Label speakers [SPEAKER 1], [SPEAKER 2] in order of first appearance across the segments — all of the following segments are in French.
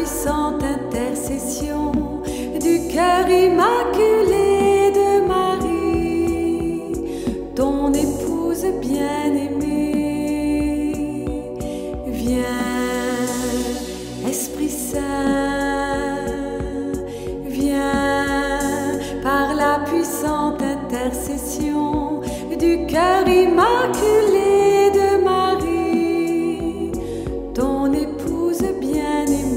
[SPEAKER 1] puissante intercession du cœur immaculé de Marie, ton épouse bien-aimée. Viens, Esprit Saint, viens par la puissante intercession du cœur immaculé de Marie, ton épouse bien-aimée.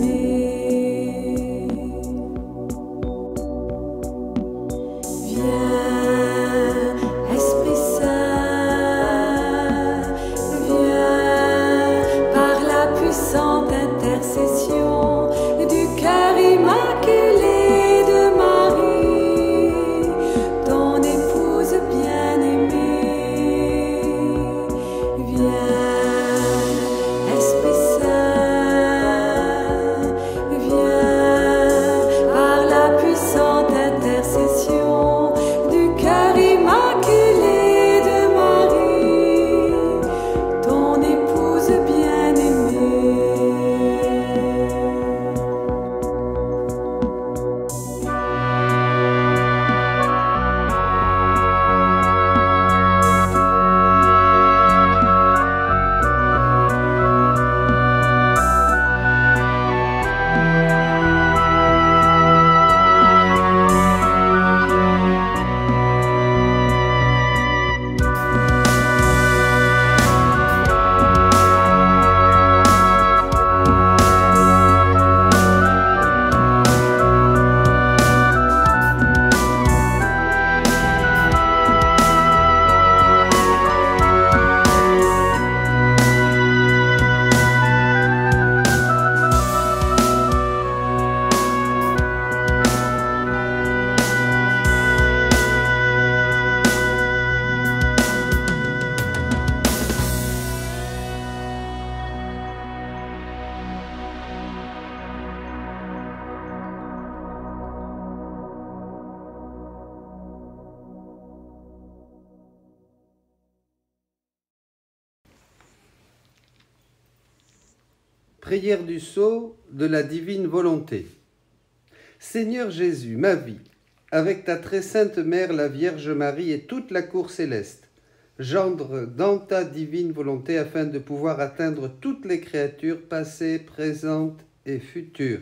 [SPEAKER 1] Viens, Esprit Saint, viens par la puissante intercession du cœur immaculé de Marie, ton épouse bien-aimée. Viens, Esprit Saint, viens par la puissante intercession du cœur immaculé de Marie, ton épouse bien-aimée.
[SPEAKER 2] Prière du sceau de la divine volonté. Seigneur Jésus, ma vie, avec ta très sainte mère, la Vierge Marie et toute la cour céleste, j'entre dans ta divine volonté afin de pouvoir atteindre toutes les créatures passées, présentes et futures.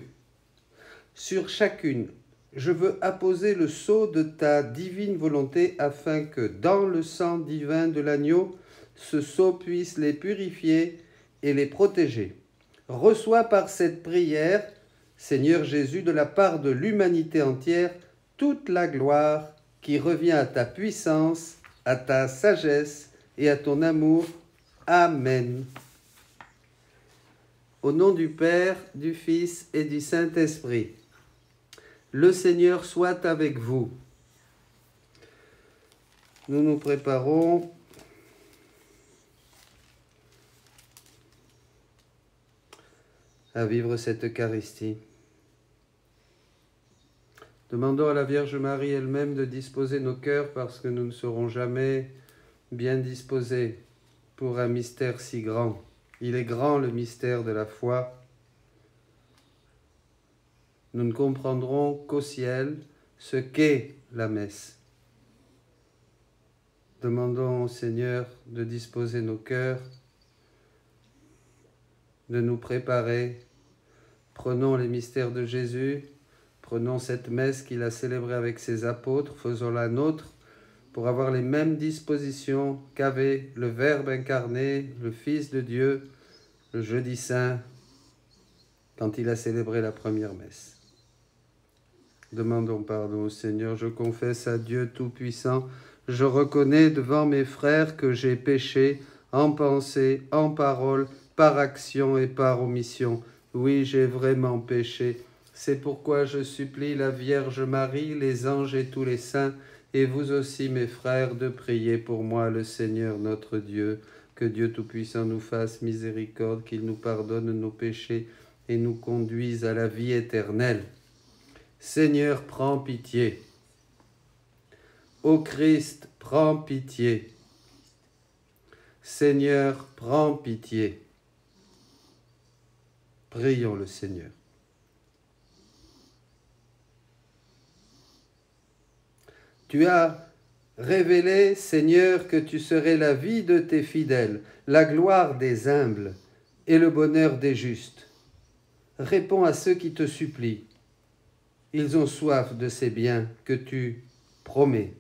[SPEAKER 2] Sur chacune, je veux apposer le sceau de ta divine volonté afin que, dans le sang divin de l'agneau, ce sceau puisse les purifier et les protéger. Reçois par cette prière, Seigneur Jésus, de la part de l'humanité entière, toute la gloire qui revient à ta puissance, à ta sagesse et à ton amour. Amen. Au nom du Père, du Fils et du Saint-Esprit, le Seigneur soit avec vous. Nous nous préparons à vivre cette Eucharistie. Demandons à la Vierge Marie elle-même de disposer nos cœurs parce que nous ne serons jamais bien disposés pour un mystère si grand. Il est grand le mystère de la foi. Nous ne comprendrons qu'au ciel ce qu'est la messe. Demandons au Seigneur de disposer nos cœurs, de nous préparer. Prenons les mystères de Jésus, prenons cette messe qu'il a célébrée avec ses apôtres, faisons-la nôtre pour avoir les mêmes dispositions qu'avait le Verbe incarné, le Fils de Dieu, le jeudi saint, quand il a célébré la première messe. Demandons pardon au Seigneur. Je confesse à Dieu Tout-Puissant, je reconnais devant mes frères que j'ai péché en pensée, en parole, par action et par omission. Oui, j'ai vraiment péché. C'est pourquoi je supplie la Vierge Marie, les anges et tous les saints, et vous aussi, mes frères, de prier pour moi le Seigneur notre Dieu. Que Dieu Tout-Puissant nous fasse miséricorde, qu'il nous pardonne nos péchés et nous conduise à la vie éternelle. Seigneur, prends pitié. Ô Christ, prends pitié. Seigneur, prends pitié. Prions le Seigneur. Tu as révélé, Seigneur, que tu serais la vie de tes fidèles, la gloire des humbles et le bonheur des justes. Réponds à ceux qui te supplient. Ils ont soif de ces biens que tu promets.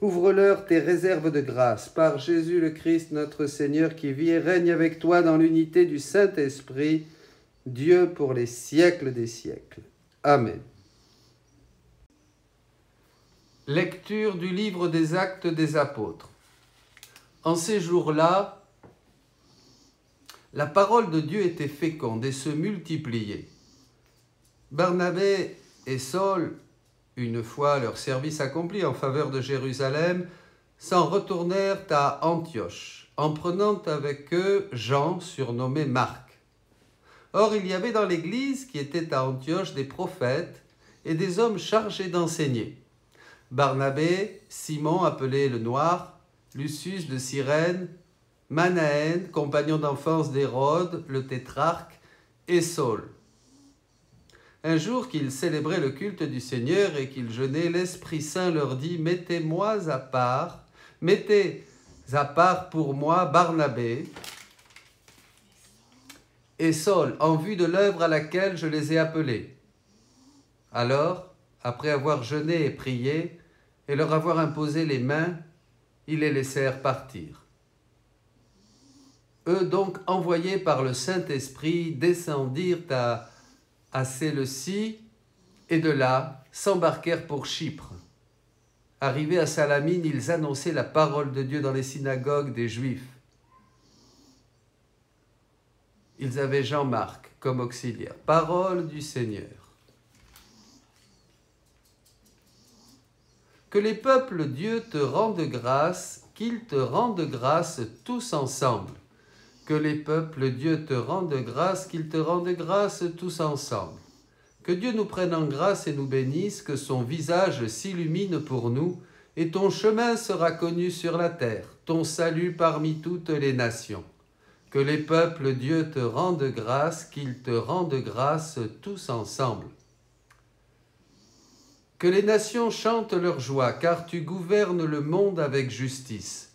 [SPEAKER 2] Ouvre-leur tes réserves de grâce par Jésus le Christ, notre Seigneur, qui vit et règne avec toi dans l'unité du Saint-Esprit, Dieu pour les siècles des siècles. Amen. Lecture du livre des Actes des Apôtres. En ces jours-là, la parole de Dieu était féconde et se multipliait. Barnabé et Saul, une fois leur service accompli en faveur de Jérusalem, s'en retournèrent à Antioche, en prenant avec eux Jean, surnommé Marc. Or, il y avait dans l'Église qui était à Antioche des prophètes et des hommes chargés d'enseigner. Barnabé, Simon appelé le Noir, Lucius de Cyrène, Manaën, compagnon d'enfance d'Hérode, le tétrarque, et Saul. Un jour qu'ils célébraient le culte du Seigneur et qu'ils jeûnaient, l'Esprit Saint leur dit « mettez à part pour moi Barnabé et Saul, en vue de l'œuvre à laquelle je les ai appelés. » Alors, après avoir jeûné et prié, et leur avoir imposé les mains, ils les laissèrent partir. Eux donc, envoyés par le Saint-Esprit, descendirent à Séleucie, et de là s'embarquèrent pour Chypre. Arrivés à Salamine, ils annonçaient la parole de Dieu dans les synagogues des Juifs. Ils avaient Jean-Marc comme auxiliaire. Parole du Seigneur. Que les peuples Dieu te rendent grâce, qu'ils te rendent grâce tous ensemble. Que les peuples Dieu te rendent grâce, qu'ils te rendent grâce tous ensemble. Que Dieu nous prenne en grâce et nous bénisse, que son visage s'illumine pour nous, et ton chemin sera connu sur la terre, ton salut parmi toutes les nations. Que les peuples Dieu te rendent grâce, qu'ils te rendent grâce tous ensemble. Que les nations chantent leur joie, car tu gouvernes le monde avec justice.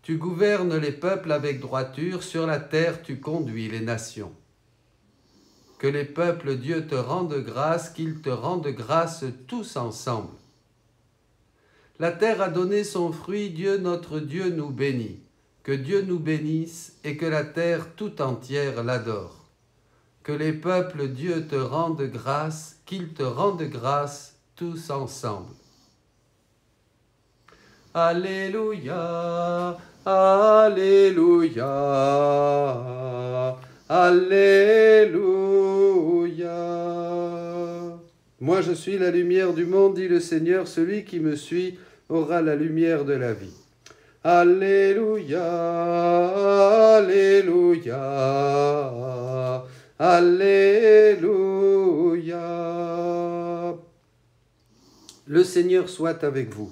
[SPEAKER 2] Tu gouvernes les peuples avec droiture, sur la terre tu conduis les nations. Que les peuples Dieu te rendent grâce, qu'ils te rendent grâce tous ensemble. La terre a donné son fruit, Dieu notre Dieu nous bénit. Que Dieu nous bénisse et que la terre tout entière l'adore. Que les peuples Dieu te rendent grâce, qu'ils te rendent grâce tous ensemble. Alléluia, Alléluia, Alléluia. Moi je suis la lumière du monde, dit le Seigneur, celui qui me suit aura la lumière de la vie. Alléluia, Alléluia, Alléluia. Le Seigneur soit avec vous.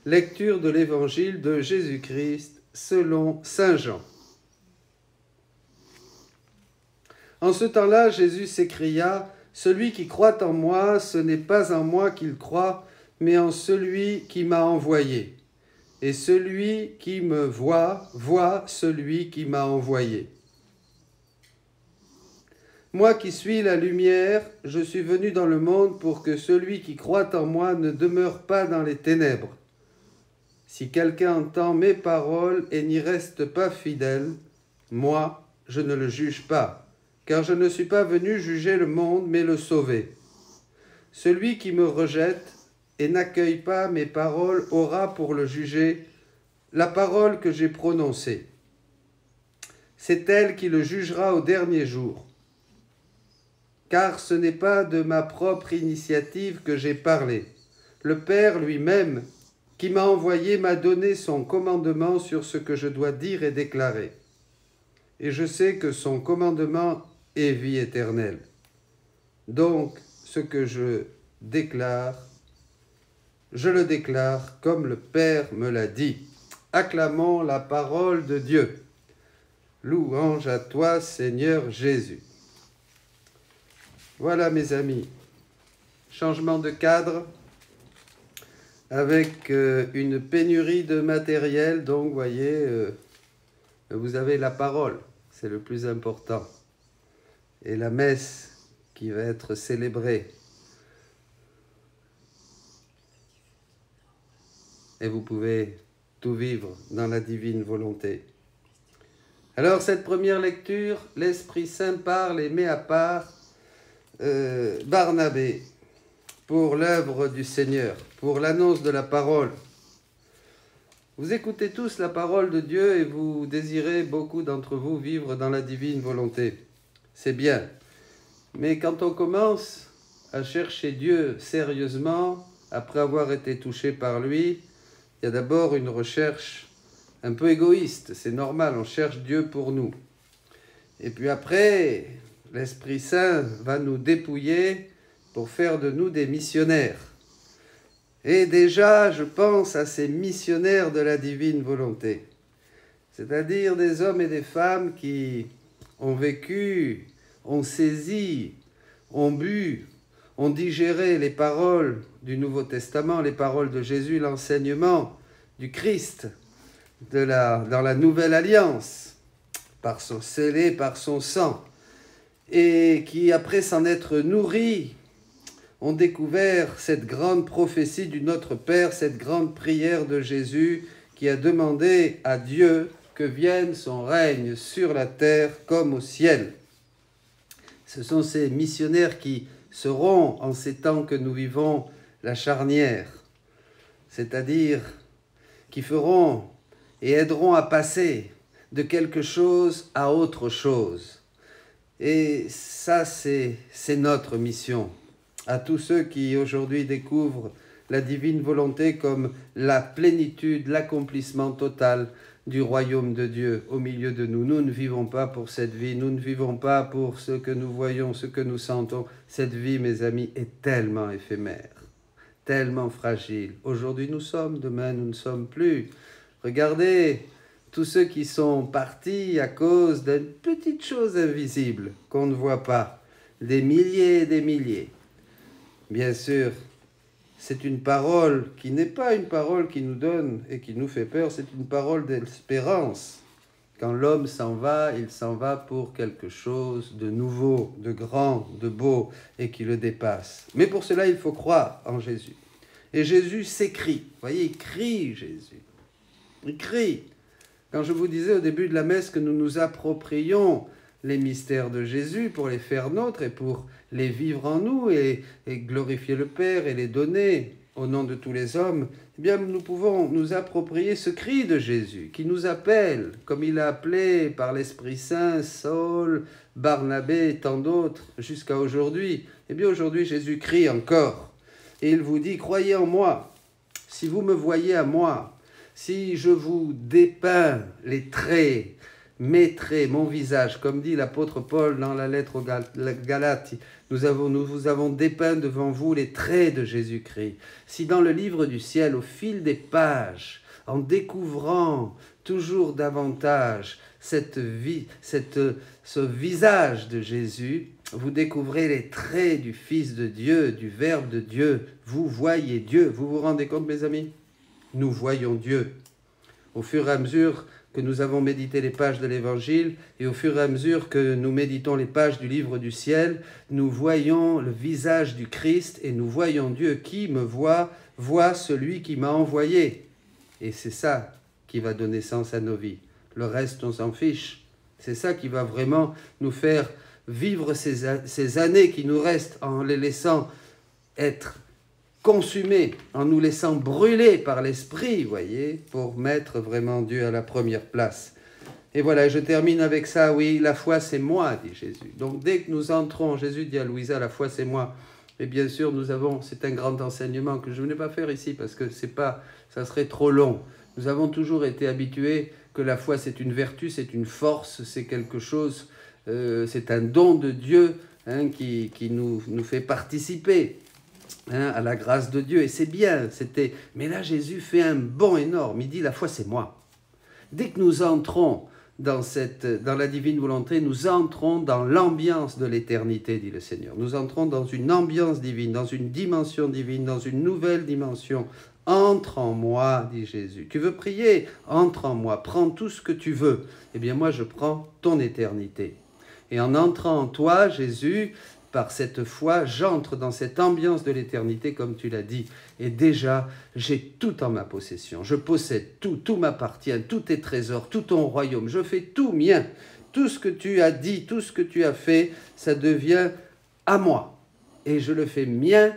[SPEAKER 2] Lecture de l'Évangile de Jésus-Christ selon saint Jean. En ce temps-là, Jésus s'écria, « Celui qui croit en moi, ce n'est pas en moi qu'il croit, mais en celui qui m'a envoyé. Et celui qui me voit, voit celui qui m'a envoyé. Moi qui suis la lumière, je suis venu dans le monde pour que celui qui croit en moi ne demeure pas dans les ténèbres. Si quelqu'un entend mes paroles et n'y reste pas fidèle, moi, je ne le juge pas, car je ne suis pas venu juger le monde, mais le sauver. Celui qui me rejette et n'accueille pas mes paroles aura pour le juger la parole que j'ai prononcée. C'est elle qui le jugera au dernier jour. Car ce n'est pas de ma propre initiative que j'ai parlé. Le Père lui-même, qui m'a envoyé, m'a donné son commandement sur ce que je dois dire et déclarer. Et je sais que son commandement est vie éternelle. Donc, ce que je déclare, je le déclare comme le Père me l'a dit. Acclamons la parole de Dieu. Louange à toi, Seigneur Jésus. Voilà, mes amis, changement de cadre. avec une pénurie de matériel. Donc, vous voyez, vous avez la parole, c'est le plus important. Et la messe qui va être célébrée. Et vous pouvez tout vivre dans la divine volonté. Alors, cette première lecture, l'Esprit Saint parle et met à part Barnabé pour l'œuvre du Seigneur, pour l'annonce de la parole. Vous écoutez tous la parole de Dieu et vous désirez, beaucoup d'entre vous, vivre dans la divine volonté. C'est bien. Mais quand on commence à chercher Dieu sérieusement, après avoir été touché par lui, il y a d'abord une recherche un peu égoïste. C'est normal, on cherche Dieu pour nous. Et puis après, l'Esprit Saint va nous dépouiller pour faire de nous des missionnaires. Et déjà, je pense à ces missionnaires de la divine volonté, c'est-à-dire des hommes et des femmes qui ont vécu, ont saisi, ont bu, ont digéré les paroles du Nouveau Testament, les paroles de Jésus, l'enseignement du Christ, dans la Nouvelle Alliance, scellé par son sang, et qui, après s'en être nourris, ont découvert cette grande prophétie du Notre Père, cette grande prière de Jésus qui a demandé à Dieu que vienne son règne sur la terre comme au ciel. Ce sont ces missionnaires qui seront, en ces temps que nous vivons, la charnière, c'est-à-dire qui feront et aideront à passer de quelque chose à autre chose. Et ça, c'est notre mission. À tous ceux qui aujourd'hui découvrent la divine volonté comme la plénitude, l'accomplissement total du royaume de Dieu au milieu de nous. Nous ne vivons pas pour cette vie, nous ne vivons pas pour ce que nous voyons, ce que nous sentons. Cette vie, mes amis, est tellement éphémère, tellement fragile. Aujourd'hui nous sommes, demain nous ne sommes plus. Regardez tous ceux qui sont partis à cause d'une petite chose invisible qu'on ne voit pas, des milliers et des milliers. Bien sûr, c'est une parole qui n'est pas une parole qui nous donne et qui nous fait peur, c'est une parole d'espérance. Quand l'homme s'en va, il s'en va pour quelque chose de nouveau, de grand, de beau et qui le dépasse. Mais pour cela, il faut croire en Jésus. Et Jésus s'écrie. Vous voyez, il crie Jésus. Il crie. Quand je vous disais au début de la messe que nous nous approprions les mystères de Jésus pour les faire nôtres et pour les vivre en nous et glorifier le Père et les donner au nom de tous les hommes, eh bien nous pouvons nous approprier ce cri de Jésus qui nous appelle, comme il a appelé par l'Esprit Saint Saul, Barnabé et tant d'autres jusqu'à aujourd'hui. Eh bien aujourd'hui Jésus crie encore et il vous dit « Croyez en moi, si vous me voyez à moi, si je vous dépeins les traits, mes traits, mon visage, comme dit l'apôtre Paul dans la lettre aux Galates, nous vous avons dépeint devant vous les traits de Jésus-Christ. Si dans le livre du ciel, au fil des pages, en découvrant toujours davantage ce visage de Jésus, vous découvrez les traits du Fils de Dieu, du Verbe de Dieu, vous voyez Dieu. Vous vous rendez compte, mes amis? Nous voyons Dieu. Au fur et à mesure que nous avons médité les pages de l'Évangile et au fur et à mesure que nous méditons les pages du livre du ciel, nous voyons le visage du Christ et nous voyons Dieu. Qui me voit celui qui m'a envoyé. Et c'est ça qui va donner sens à nos vies. Le reste, on s'en fiche. C'est ça qui va vraiment nous faire vivre ces années qui nous restent en les laissant être consumés, en nous laissant brûler par l'Esprit, voyez, pour mettre vraiment Dieu à la première place. Et voilà, je termine avec ça. Oui, la foi, c'est moi, dit Jésus. Donc, dès que nous entrons, Jésus dit à Louisa, la foi, c'est moi. Et bien sûr, c'est un grand enseignement que je ne vais pas faire ici parce que ça serait trop long. Nous avons toujours été habitués que la foi, c'est une vertu, c'est une force, c'est quelque chose, c'est un don de Dieu qui nous fait participer à la grâce de Dieu. Et c'est bien, mais là, Jésus fait un bond énorme. Il dit, la foi, c'est moi. Dès que nous entrons dans la divine volonté, nous entrons dans l'ambiance de l'éternité, dit le Seigneur. Nous entrons dans une ambiance divine, dans une dimension divine, dans une nouvelle dimension. Entre en moi, dit Jésus. Tu veux prier? Entre en moi, prends tout ce que tu veux. Eh bien moi, je prends ton éternité. Et en entrant en toi, Jésus, par cette foi, j'entre dans cette ambiance de l'éternité, comme tu l'as dit. Et déjà, j'ai tout en ma possession. Je possède tout, tout m'appartient, tous tes trésors, tout ton royaume. Je fais tout mien. Tout ce que tu as dit, tout ce que tu as fait, ça devient à moi. Et je le fais mien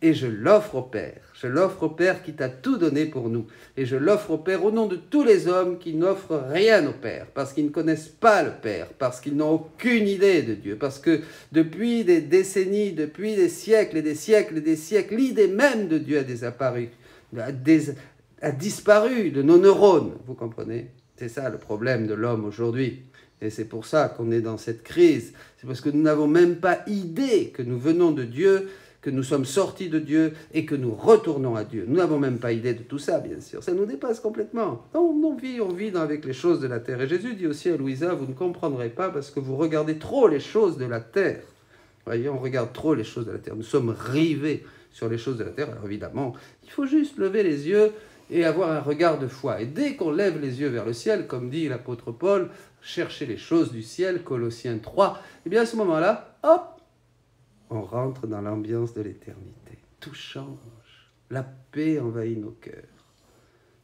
[SPEAKER 2] et je l'offre au Père. Je l'offre au Père qui t'a tout donné pour nous. Et je l'offre au Père au nom de tous les hommes qui n'offrent rien au Père, parce qu'ils ne connaissent pas le Père, parce qu'ils n'ont aucune idée de Dieu, parce que depuis des décennies, depuis des siècles et des siècles et des siècles, l'idée même de Dieu a disparu de nos neurones. Vous comprenez? C'est ça le problème de l'homme aujourd'hui. Et c'est pour ça qu'on est dans cette crise. C'est parce que nous n'avons même pas idée que nous venons de Dieu, que nous sommes sortis de Dieu et que nous retournons à Dieu. Nous n'avons même pas idée de tout ça, bien sûr. Ça nous dépasse complètement. On vit avec les choses de la terre. Et Jésus dit aussi à Louisa, vous ne comprendrez pas parce que vous regardez trop les choses de la terre. Vous voyez, on regarde trop les choses de la terre. Nous sommes rivés sur les choses de la terre. Alors évidemment, il faut juste lever les yeux et avoir un regard de foi. Et dès qu'on lève les yeux vers le ciel, comme dit l'apôtre Paul, chercher les choses du ciel, Colossiens 3, et bien à ce moment-là, hop, on rentre dans l'ambiance de l'éternité. Tout change. La paix envahit nos cœurs.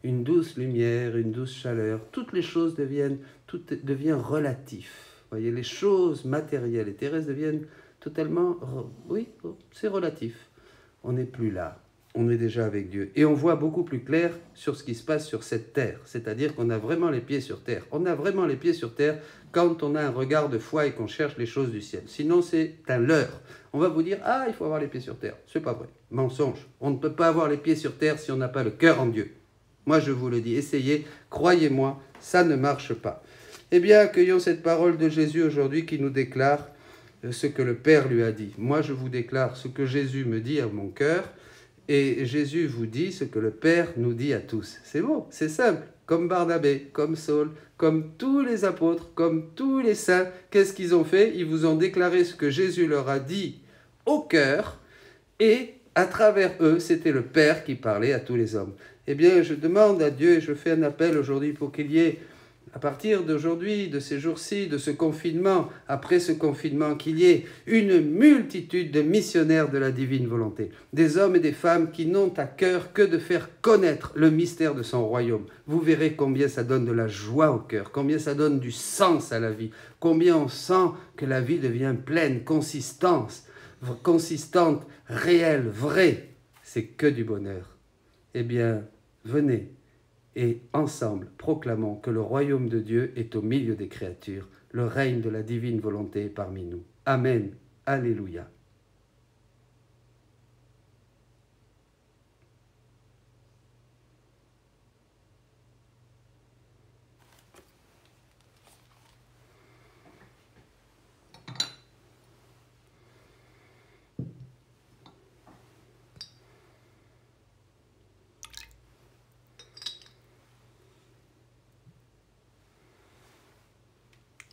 [SPEAKER 2] Une douce lumière, une douce chaleur. Toutes les choses tout devient relatif. Vous voyez, les choses matérielles et terrestres deviennent totalement... Oui, c'est relatif. On n'est plus là. On est déjà avec Dieu. Et on voit beaucoup plus clair sur ce qui se passe sur cette terre. C'est-à-dire qu'on a vraiment les pieds sur terre. On a vraiment les pieds sur terre quand on a un regard de foi et qu'on cherche les choses du ciel. Sinon, c'est un leurre. On va vous dire, il faut avoir les pieds sur terre. C'est pas vrai. Mensonge. On ne peut pas avoir les pieds sur terre si on n'a pas le cœur en Dieu. Moi, je vous le dis, essayez, croyez-moi, ça ne marche pas. Eh bien, accueillons cette parole de Jésus aujourd'hui qui nous déclare ce que le Père lui a dit. Moi, je vous déclare ce que Jésus me dit à mon cœur. Et Jésus vous dit ce que le Père nous dit à tous. C'est bon, c'est simple. Comme Barnabé, comme Saul, comme tous les apôtres, comme tous les saints, qu'est-ce qu'ils ont fait? Ils vous ont déclaré ce que Jésus leur a dit au cœur, et à travers eux, c'était le Père qui parlait à tous les hommes. Eh bien, je demande à Dieu, et je fais un appel aujourd'hui pour qu'il y ait, à partir d'aujourd'hui, de ces jours-ci, de ce confinement, après ce confinement, qu'il y ait une multitude de missionnaires de la divine volonté, des hommes et des femmes qui n'ont à cœur que de faire connaître le mystère de son royaume. Vous verrez combien ça donne de la joie au cœur, combien ça donne du sens à la vie, combien on sent que la vie devient pleine, consistante, réelle, vraie. C'est que du bonheur. Eh bien, venez. Et ensemble, proclamons que le royaume de Dieu est au milieu des créatures, le règne de la divine volonté est parmi nous. Amen. Alléluia.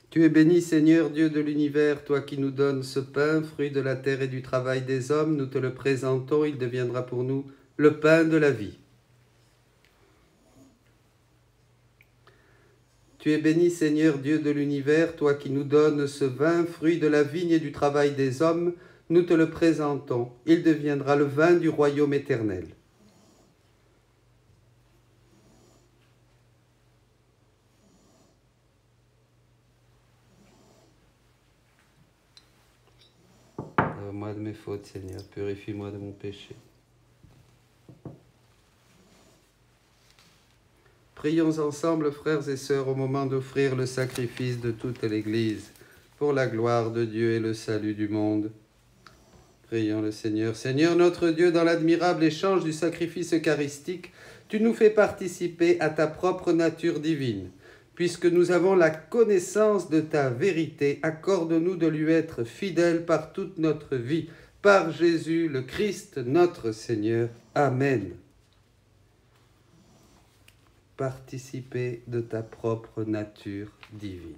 [SPEAKER 2] Tu es béni, Seigneur, Dieu de l'univers, toi qui nous donnes ce pain, fruit de la terre et du travail des hommes, nous te le présentons, il deviendra pour nous le pain de la vie. Tu es béni, Seigneur, Dieu de l'univers, toi qui nous donnes ce vin, fruit de la vigne et du travail des hommes, nous te le présentons, il deviendra le vin du royaume éternel. Moi de mes fautes, Seigneur, purifie-moi de mon péché. Prions ensemble, frères et sœurs, au moment d'offrir le sacrifice de toute l'Église, pour la gloire de Dieu et le salut du monde. Prions le Seigneur. Seigneur notre Dieu, dans l'admirable échange du sacrifice eucharistique, tu nous fais participer à ta propre nature divine. Puisque nous avons la connaissance de ta vérité, accorde-nous de lui être fidèles par toute notre vie. Par Jésus, le Christ, notre Seigneur. Amen. participer de ta propre nature divine.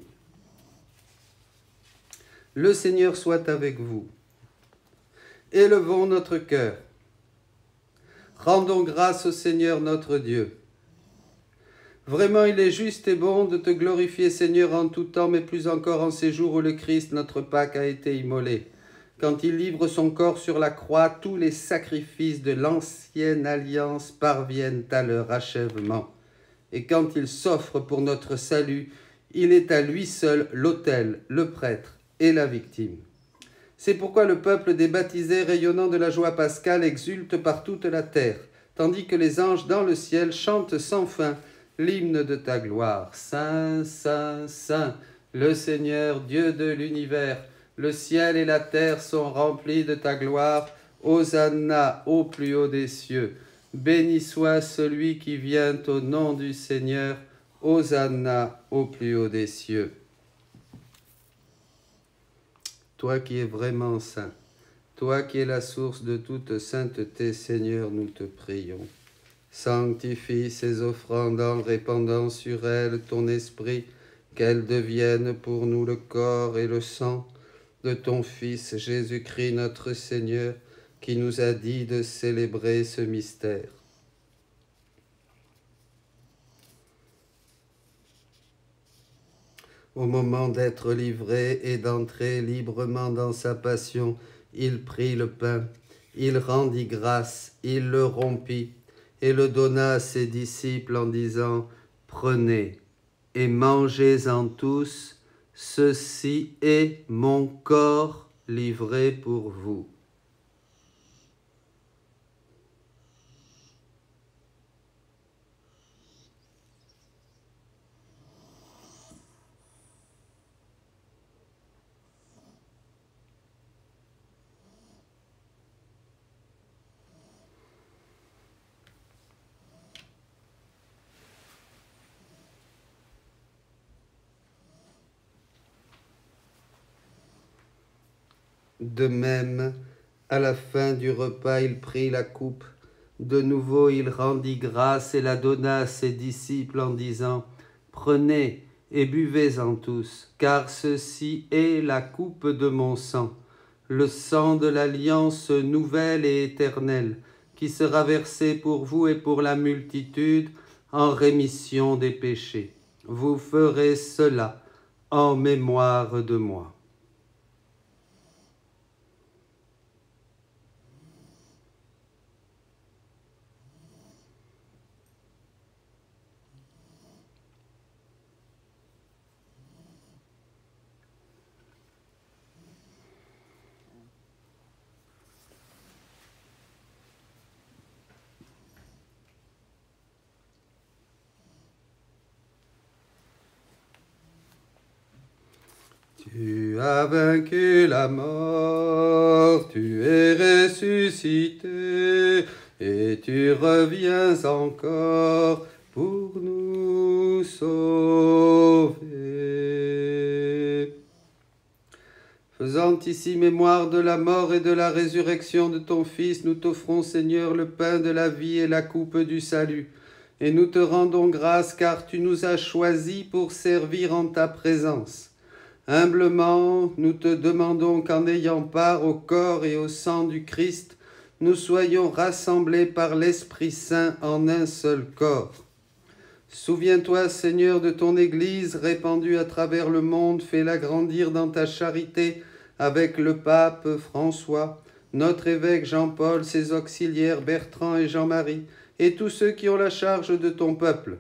[SPEAKER 2] Le Seigneur soit avec vous. Élevons notre cœur. Rendons grâce au Seigneur notre Dieu. Vraiment, il est juste et bon de te glorifier, Seigneur, en tout temps, mais plus encore en ces jours où le Christ, notre Pâque, a été immolé. Quand il livre son corps sur la croix, tous les sacrifices de l'ancienne alliance parviennent à leur achèvement. Et quand il s'offre pour notre salut, il est à lui seul l'autel, le prêtre et la victime. C'est pourquoi le peuple des baptisés, rayonnant de la joie pascale, exulte par toute la terre, tandis que les anges dans le ciel chantent sans fin l'hymne de ta gloire. Saint, Saint, Saint, le Seigneur, Dieu de l'univers, le ciel et la terre sont remplis de ta gloire. Hosanna au plus haut des cieux. Béni soit celui qui vient au nom du Seigneur. Hosanna au plus haut des cieux. Toi qui es vraiment saint, toi qui es la source de toute sainteté, Seigneur, nous te prions. Sanctifie ces offrandes en répandant sur elles ton esprit, qu'elles deviennent pour nous le corps et le sang de ton Fils Jésus-Christ notre Seigneur, qui nous a dit de célébrer ce mystère. Au moment d'être livré et d'entrer librement dans sa passion, il prit le pain, il rendit grâce, il le rompit et le donna à ses disciples en disant « Prenez et mangez-en tous, ceci est mon corps livré pour vous. » De même, à la fin du repas, il prit la coupe. De nouveau, il rendit grâce et la donna à ses disciples en disant « Prenez et buvez-en tous, car ceci est la coupe de mon sang, le sang de l'alliance nouvelle et éternelle, qui sera versé pour vous et pour la multitude en rémission des péchés. Vous ferez cela en mémoire de moi. » Tu as vaincu la mort, tu es ressuscité, et tu reviens encore pour nous sauver. Faisant ici mémoire de la mort et de la résurrection de ton Fils, nous t'offrons, Seigneur, le pain de la vie et la coupe du salut. Et nous te rendons grâce car tu nous as choisis pour servir en ta présence. Humblement, nous te demandons qu'en ayant part au corps et au sang du Christ, nous soyons rassemblés par l'Esprit Saint en un seul corps. Souviens-toi, Seigneur, de ton Église répandue à travers le monde, fais-la grandir dans ta charité avec le pape François, notre évêque Jean-Paul, ses auxiliaires Bertrand et Jean-Marie, et tous ceux qui ont la charge de ton peuple.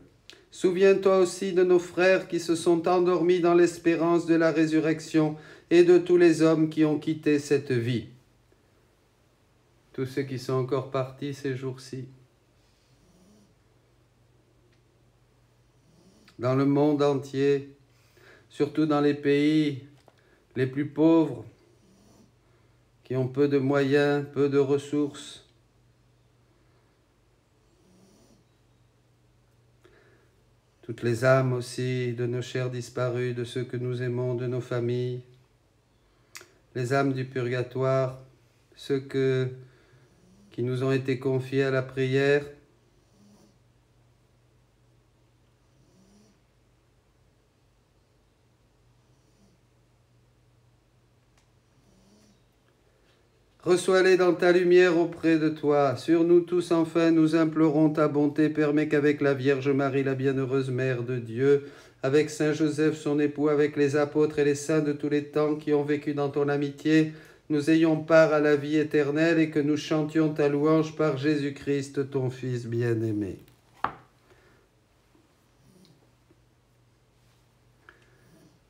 [SPEAKER 2] Souviens-toi aussi de nos frères qui se sont endormis dans l'espérance de la résurrection et de tous les hommes qui ont quitté cette vie. Tous ceux qui sont encore partis ces jours-ci. Dans le monde entier, surtout dans les pays les plus pauvres, qui ont peu de moyens, peu de ressources. Toutes les âmes aussi de nos chers disparus, de ceux que nous aimons, de nos familles, les âmes du purgatoire, ceux qui nous ont été confiés à la prière, Reçois-les dans ta lumière auprès de toi. Sur nous tous, enfin, nous implorons ta bonté. Permets qu'avec la Vierge Marie, la bienheureuse Mère de Dieu, avec Saint Joseph, son époux, avec les apôtres et les saints de tous les temps qui ont vécu dans ton amitié, nous ayons part à la vie éternelle et que nous chantions ta louange par Jésus-Christ, ton Fils bien-aimé.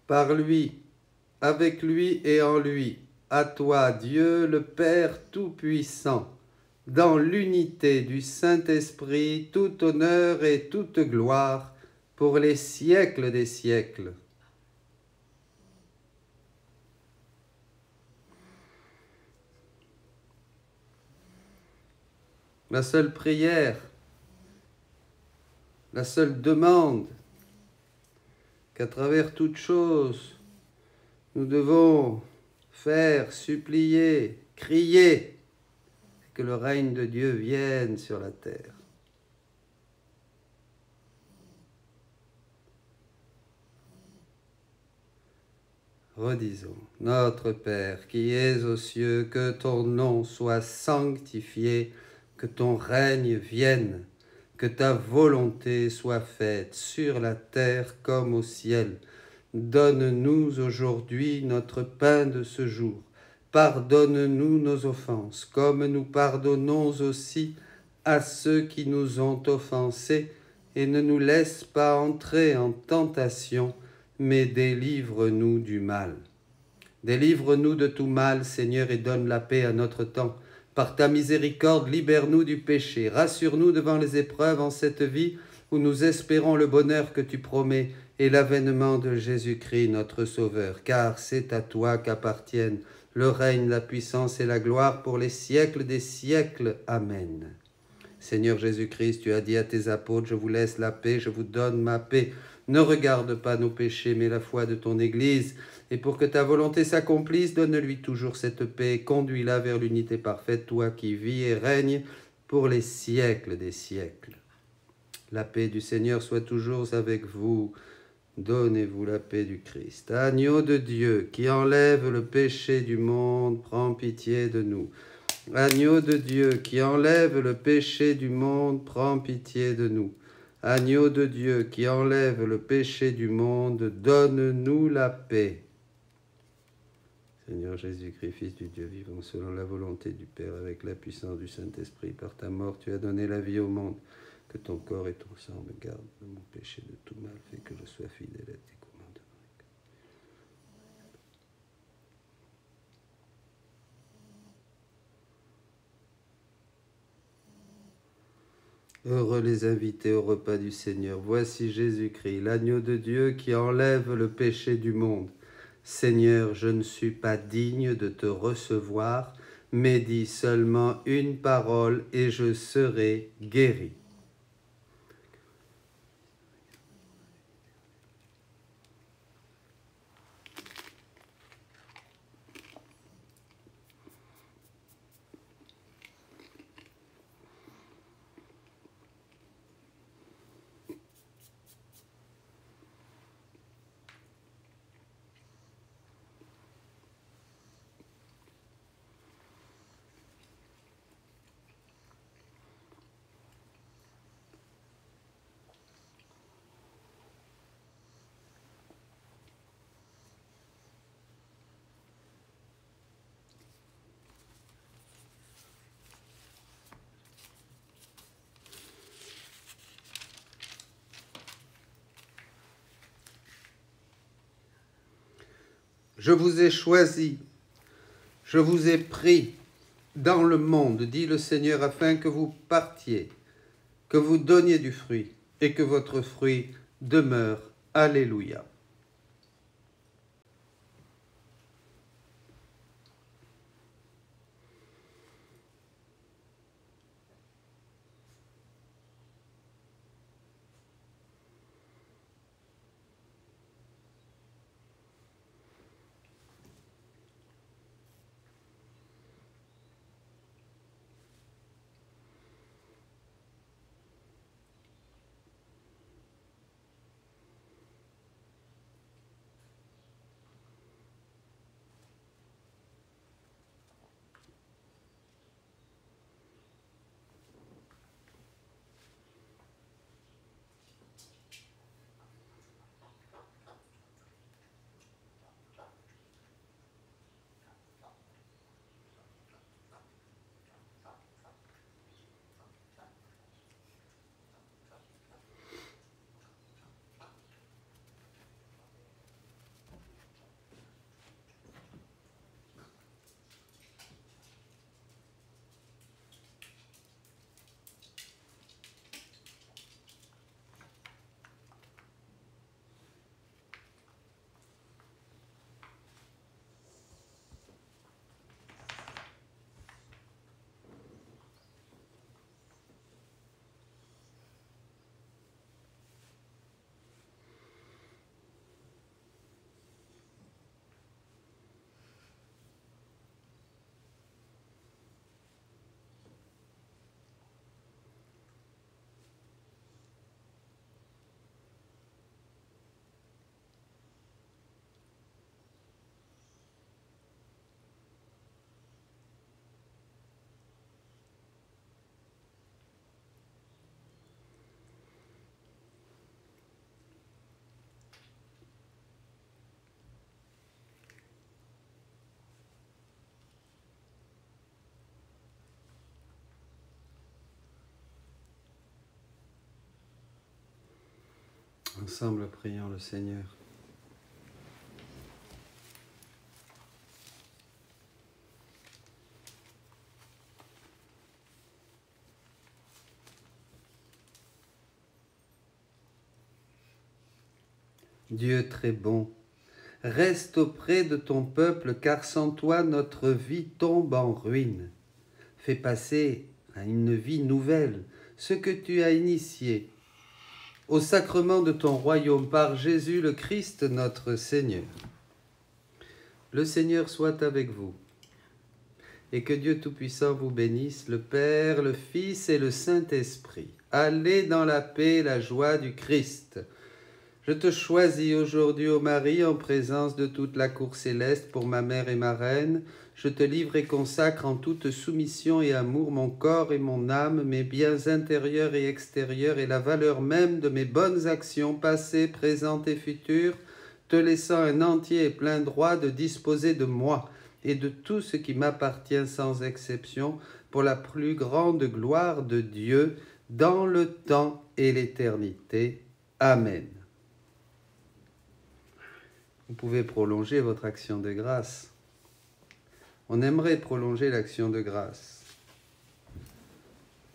[SPEAKER 2] Par lui, avec lui et en lui, à toi, Dieu, le Père Tout-Puissant, dans l'unité du Saint-Esprit, tout honneur et toute gloire pour les siècles des siècles. La seule prière, la seule demande qu'à travers toute chose, nous devons faire, supplier, crier, que le règne de Dieu vienne sur la terre. Redisons, Notre Père qui es aux cieux, que ton nom soit sanctifié, que ton règne vienne, que ta volonté soit faite sur la terre comme au ciel. Donne-nous aujourd'hui notre pain de ce jour. Pardonne-nous nos offenses, comme nous pardonnons aussi à ceux qui nous ont offensés, et ne nous laisse pas entrer en tentation, mais délivre-nous du mal. Délivre-nous de tout mal, Seigneur, et donne la paix à notre temps. Par ta miséricorde, libère-nous du péché. Rassure-nous devant les épreuves en cette vie où nous espérons le bonheur que tu promets et l'avènement de Jésus-Christ, notre Sauveur. Car c'est à toi qu'appartiennent le règne, la puissance et la gloire pour les siècles des siècles. Amen. Seigneur Jésus-Christ, tu as dit à tes apôtres, je vous laisse la paix, je vous donne ma paix. Ne regarde pas nos péchés, mais la foi de ton Église. Et pour que ta volonté s'accomplisse, donne-lui toujours cette paix. Conduis-la vers l'unité parfaite, toi qui vis et règnes pour les siècles des siècles. La paix du Seigneur soit toujours avec vous. Donnez-vous la paix du Christ. Agneau de Dieu, qui enlève le péché du monde, prends pitié de nous. Agneau de Dieu, qui enlève le péché du monde, prends pitié de nous. Agneau de Dieu, qui enlève le péché du monde, donne-nous la paix. Seigneur Jésus-Christ, Fils du Dieu vivant, selon la volonté du Père, avec la puissance du Saint-Esprit, par ta mort, tu as donné la vie au monde. Que ton corps et ton sang me gardent de mon péché, de tout mal, fais que je sois fidèle à tes commandements. Heureux les invités au repas du Seigneur. Voici Jésus-Christ, l'agneau de Dieu qui enlève le péché du monde. Seigneur, je ne suis pas digne de te recevoir, mais dis seulement une parole et je serai guéri. Je vous ai choisi, je vous ai pris dans le monde, dit le Seigneur, afin que vous partiez, que vous donniez du fruit et que votre fruit demeure. Alléluia. Ensemble, prions le Seigneur. Dieu très bon, reste auprès de ton peuple, car sans toi notre vie tombe en ruine. Fais passer à une vie nouvelle ce que tu as initié au sacrement de ton royaume par Jésus le Christ notre Seigneur. Le Seigneur soit avec vous, et que Dieu Tout-Puissant vous bénisse, le Père, le Fils et le Saint-Esprit. Allez dans la paix et la joie du Christ. Je te choisis aujourd'hui, ô Marie, en présence de toute la cour céleste, pour ma mère et ma reine. Je te livre et consacre en toute soumission et amour mon corps et mon âme, mes biens intérieurs et extérieurs et la valeur même de mes bonnes actions passées, présentes et futures, te laissant un entier et plein droit de disposer de moi et de tout ce qui m'appartient sans exception pour la plus grande gloire de Dieu dans le temps et l'éternité. Amen. Vous pouvez prolonger votre action de grâce. On aimerait prolonger l'action de grâce.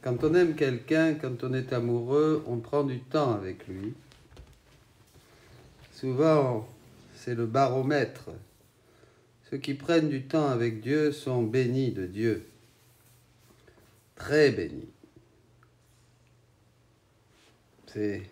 [SPEAKER 2] Quand on aime quelqu'un, quand on est amoureux, on prend du temps avec lui. Souvent, c'est le baromètre. Ceux qui prennent du temps avec Dieu sont bénis de Dieu. Très bénis. C'est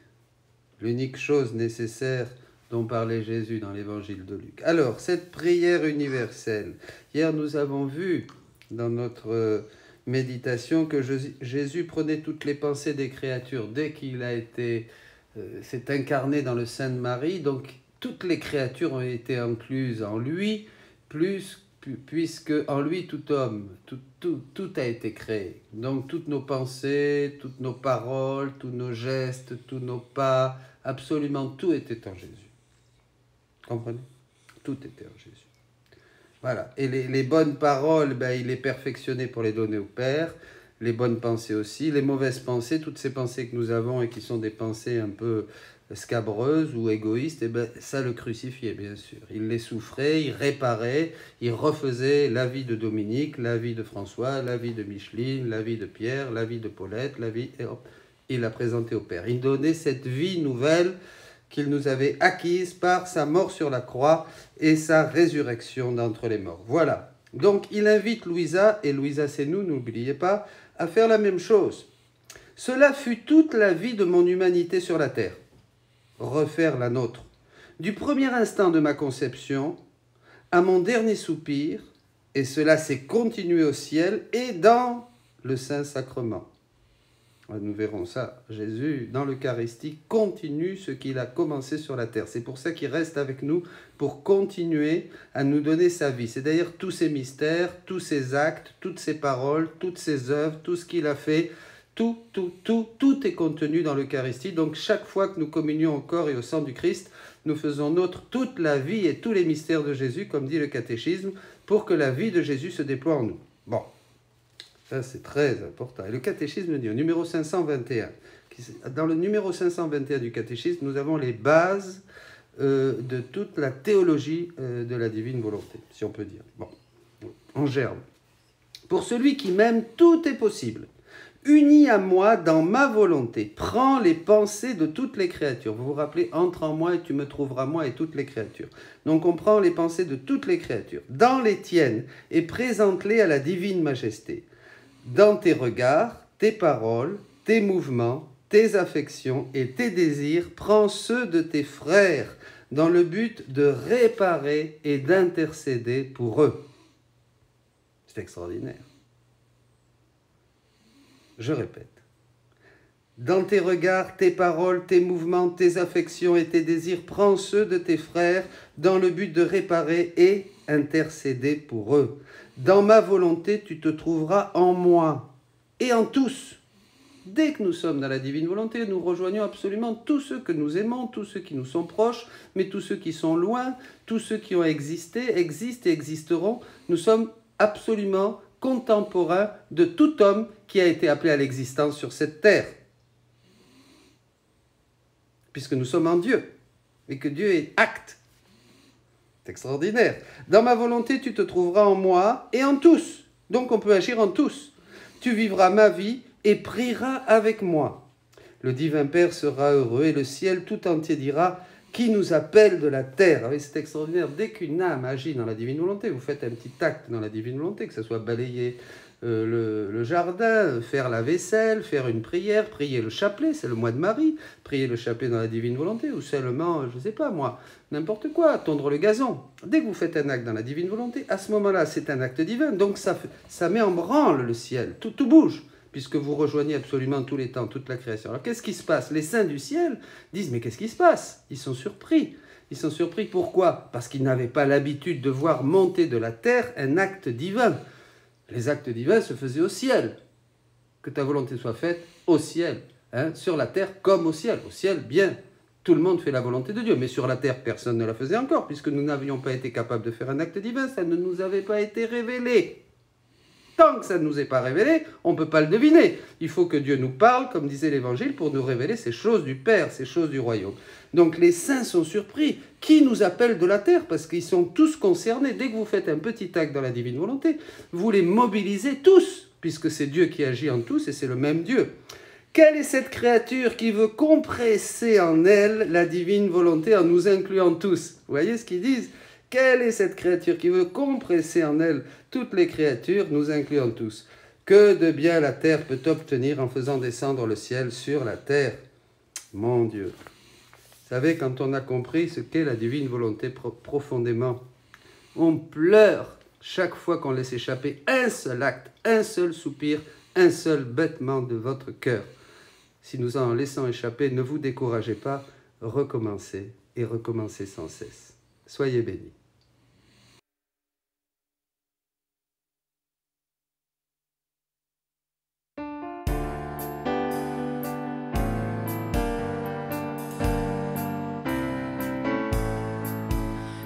[SPEAKER 2] l'unique chose nécessaire dont parlait Jésus dans l'évangile de Luc. Alors, cette prière universelle, hier nous avons vu dans notre méditation que Jésus prenait toutes les pensées des créatures dès qu'il a été, s'est incarné dans le sein de Marie, donc toutes les créatures ont été incluses en lui, puisque en lui tout homme, tout a été créé. Donc toutes nos pensées, toutes nos paroles, tous nos gestes, tous nos pas, absolument tout était en Jésus. Comprenez? Tout était en Jésus. Voilà. Et les bonnes paroles, il les perfectionnait pour les donner au Père. Les bonnes pensées aussi. Les mauvaises pensées, toutes ces pensées que nous avons et qui sont des pensées un peu scabreuses ou égoïstes, ça le crucifiait, bien sûr. Il les souffrait, il réparait, il refaisait la vie de Dominique, la vie de François, la vie de Micheline, la vie de Pierre, la vie de Paulette, et hop, il la présentait au Père. Il donnait cette vie nouvelle qu'il nous avait acquise par sa mort sur la croix et sa résurrection d'entre les morts. Voilà. Donc, il invite Louisa, et Louisa c'est nous, n'oubliez pas, à faire la même chose. Cela fut toute la vie de mon humanité sur la terre. Refaire la nôtre. Du premier instant de ma conception à mon dernier soupir, et cela s'est continué au ciel et dans le Saint-Sacrement. Nous verrons ça. Jésus, dans l'Eucharistie, continue ce qu'il a commencé sur la terre. C'est pour ça qu'il reste avec nous, pour continuer à nous donner sa vie. C'est d'ailleurs tous ses mystères, tous ses actes, toutes ses paroles, toutes ses œuvres, tout ce qu'il a fait. Tout est contenu dans l'Eucharistie. Donc chaque fois que nous communions au corps et au sang du Christ, nous faisons nôtre toute la vie et tous les mystères de Jésus, comme dit le catéchisme, pour que la vie de Jésus se déploie en nous. Bon. Ça, c'est très important. Et le catéchisme dit au numéro 521. Dans le numéro 521 du catéchisme, nous avons les bases de toute la théologie de la divine volonté, si on peut dire. Bon, en germe. Pour celui qui m'aime, tout est possible. Uni à moi dans ma volonté, prends les pensées de toutes les créatures. Vous vous rappelez, entre en moi et tu me trouveras moi et toutes les créatures. Donc on prend les pensées de toutes les créatures, dans les tiennes, et présente-les à la divine majesté. Dans tes regards, tes paroles, tes mouvements, tes affections et tes désirs, prends ceux de tes frères dans le but de réparer et d'intercéder pour eux. C'est extraordinaire. Je répète. Dans tes regards, tes paroles, tes mouvements, tes affections et tes désirs, prends ceux de tes frères dans le but de réparer et intercéder pour eux. Dans ma volonté, tu te trouveras en moi et en tous. Dès que nous sommes dans la divine volonté, nous rejoignons absolument tous ceux que nous aimons, tous ceux qui nous sont proches, mais tous ceux qui sont loin, tous ceux qui ont existé, existent et existeront. Nous sommes absolument contemporains de tout homme qui a été appelé à l'existence sur cette terre. puisque nous sommes en Dieu, et que Dieu est acte. C'est extraordinaire. Dans ma volonté, tu te trouveras en moi et en tous. Donc on peut agir en tous. Tu vivras ma vie et prieras avec moi. Le divin Père sera heureux et le ciel tout entier dira « Qui nous appelle de la terre ?» C'est extraordinaire. Dès qu'une âme agit dans la divine volonté, vous faites un petit acte dans la divine volonté, que ce soit balayer le jardin, faire la vaisselle, faire une prière, prier le chapelet, c'est le mois de Marie, prier le chapelet dans la divine volonté, ou seulement, je ne sais pas moi, n'importe quoi, tondre le gazon. Dès que vous faites un acte dans la divine volonté, à ce moment-là, c'est un acte divin, donc ça met en branle le ciel, tout bouge, puisque vous rejoignez absolument tous les temps, toute la création. Alors qu'est-ce qui se passe? Les saints du ciel disent, mais qu'est-ce qui se passe? Ils sont surpris. Ils sont surpris, pourquoi? Parce qu'ils n'avaient pas l'habitude de voir monter de la terre un acte divin. Les actes divins se faisaient au ciel. Que ta volonté soit faite au ciel, sur la terre comme au ciel. Au ciel, bien, tout le monde fait la volonté de Dieu, mais sur la terre, personne ne la faisait encore, puisque nous n'avions pas été capables de faire un acte divin, ça ne nous avait pas été révélé. Tant que ça ne nous est pas révélé, on ne peut pas le deviner. Il faut que Dieu nous parle, comme disait l'Évangile, pour nous révéler ces choses du Père, ces choses du royaume. Donc les saints sont surpris. Qui nous appelle de la terre? Parce qu'ils sont tous concernés. Dès que vous faites un petit acte dans la divine volonté, vous les mobilisez tous, puisque c'est Dieu qui agit en tous et c'est le même Dieu. Quelle est cette créature qui veut compresser en elle la divine volonté en nous incluant tous? Vous voyez ce qu'ils disent? Quelle est cette créature qui veut compresser en elle toutes les créatures, nous incluant tous? Que de bien la terre peut obtenir en faisant descendre le ciel sur la terre? Mon Dieu! Vous savez, quand on a compris ce qu'est la divine volonté profondément, on pleure chaque fois qu'on laisse échapper un seul acte, un seul soupir, un seul battement de votre cœur. Si nous en laissant échapper, ne vous découragez pas, recommencez et recommencez sans cesse. Soyez bénis.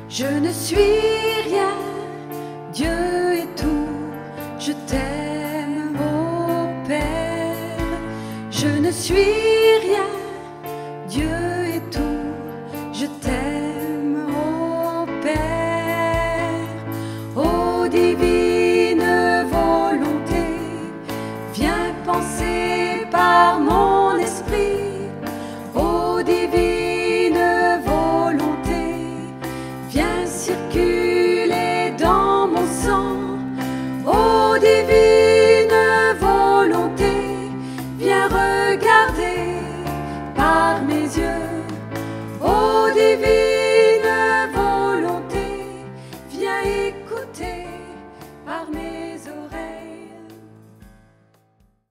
[SPEAKER 1] Je ne suis rien, Dieu est tout, je t'aime, ô Père. Je ne suis rien,